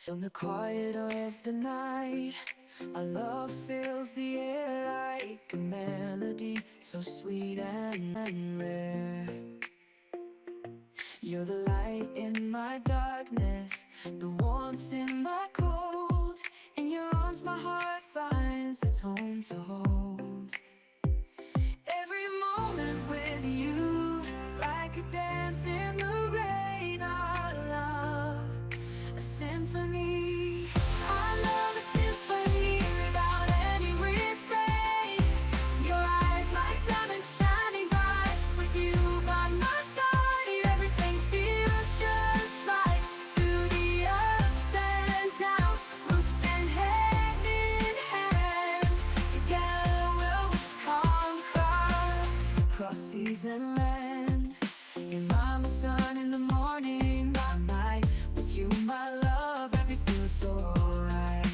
In the quiet of the night, our love fills the air like a melody so sweet and rare. You're the light in my darkness, the warmth in my cold. In your arms my heart finds its home to hold. Every moment with you, like a dance in the rain, our love, a symphony. Our love, a symphony without any refrain. Your eyes like diamonds shining bright. With you by my side, everything feels just right. Through the ups and downs, we'll stand hand in hand. Together we'll conquer across seas and land. In my sun in the morning, by night. With you, my love, everything feels so alright.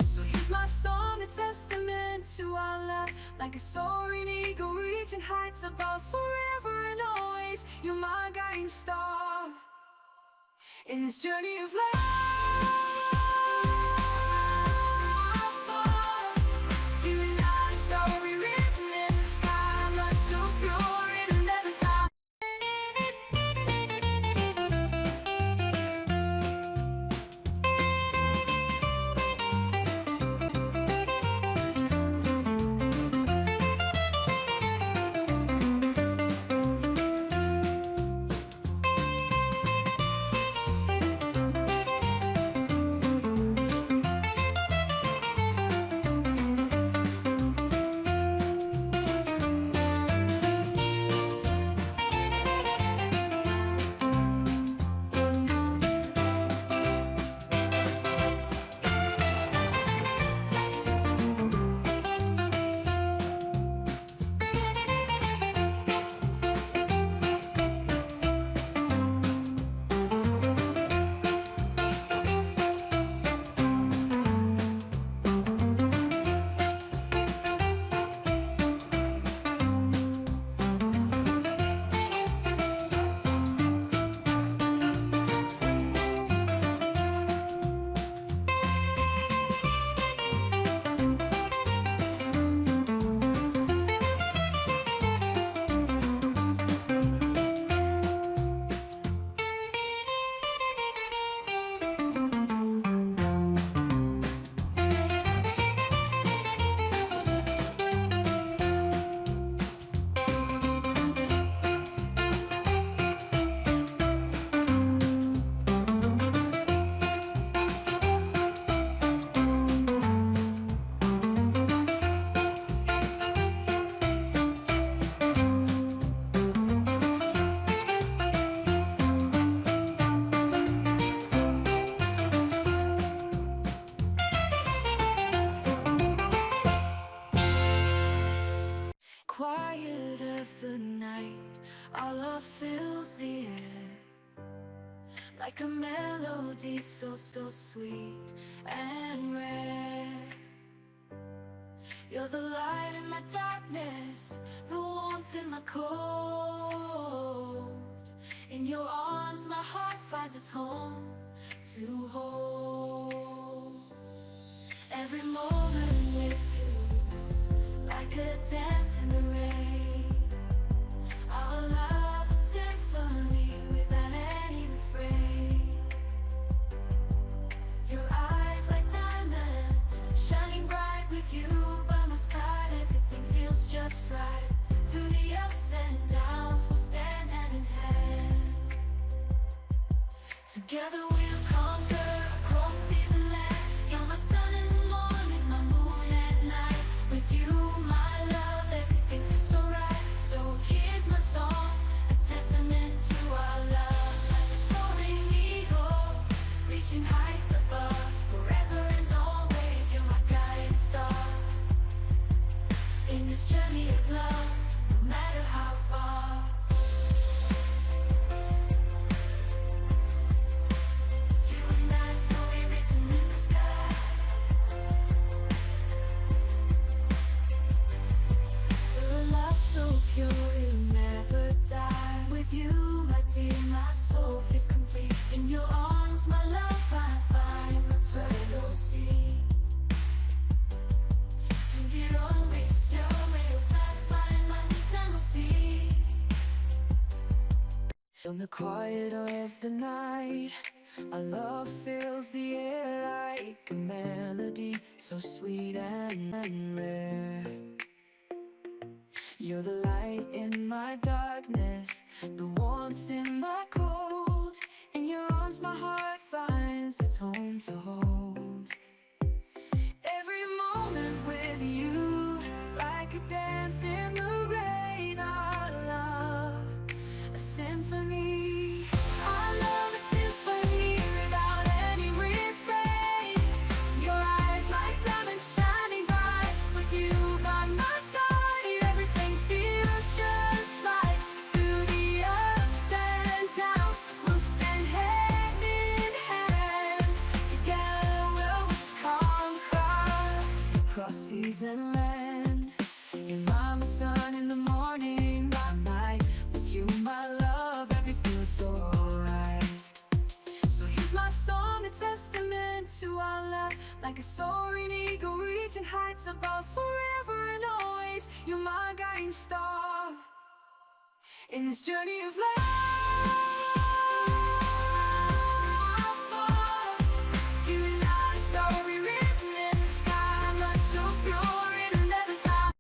So here's my song, a testament to our love. Like a soaring eagle reaching heights above, forever and always. You're my guiding star in this journey of love. You and I, a story written in the sky. Love so pure, it'll never die. Quiet of the night, our love fills the air like a melody so sweet and rare. You're the light in my darkness, the warmth in my cold. In your arms my heart finds its home to hold. Every moment with you, like a dance in the rain. Our love, a symphony without any refrain. Your eyes like diamonds, shining bright. With you by my side, everything feels just right. Through the ups and downs, we'll stand hand in hand. Together we'll conquer across seas and land. You're my sun in the morning, my moon at night. With you, my love, everything feels so right. So here's my song, a testament to our love. Like a soaring eagle, reaching heights above, forever and always. You're my guiding star in this journey of love, no matter how far. You and I, a story written in the sky. The love so pure, it'll never die. With you, my dear, my soul feels complete. In your arms, my love, I In the quiet of the night, our love fills the air like a melody, so sweet and rare. You're the light in my darkness, the warmth in my cold. In your arms my heart finds its home to hold. Every moment with you, like a dance in the rain, our love, a symphony. Our love, a symphony without any refrain. Your eyes like diamonds shining bright, with you by my side, everything feels just right. Through the ups and downs, we'll stand hand in hand. Together we'll conquer across seas and land. In my sun in the morning, by night, with you my love, everything feels so alright. So here's my song, a testament to our love, like a soaring eagle reaching heights above. Forever and always, you're my guiding star in this journey of love. You and I, a story written in the sky, love so pure it'll never die.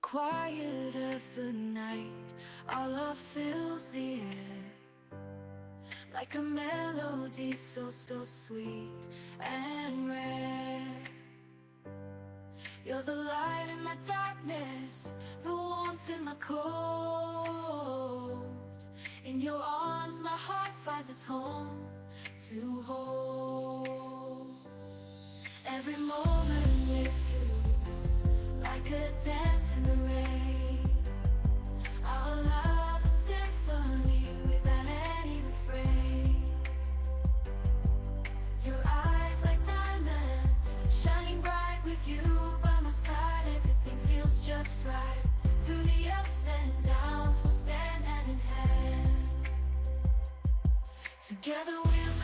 Quiet of the night, our love fills the air like a melody so sweet and rare. You're the light in my darkness, the warmth in my cold. In your arms my heart finds its home to hold. Every moment with you, like a dance in the rain. Our love, a symphony without any refrain. Your eyes like diamonds, shining bright with you by my side. Everything feels just right. Through the ups and downs, we'll stand hand in hand. Together we'll